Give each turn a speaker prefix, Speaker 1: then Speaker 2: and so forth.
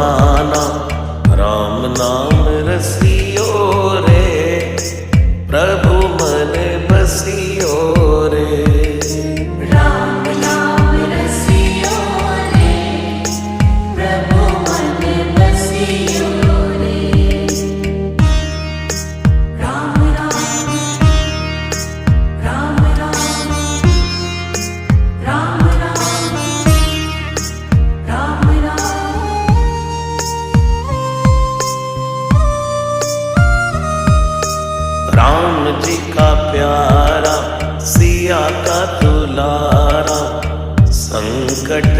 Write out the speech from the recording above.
Speaker 1: जमाना, राम नाम रसियो रे, प्रभु मन बसियो रे।
Speaker 2: राम नाम रसियो रे, प्रभु मन बसियो रे। राम राम राम राम राम राम राम राम।
Speaker 1: राम जी का प्यारा, सिया का दुलारा, संकट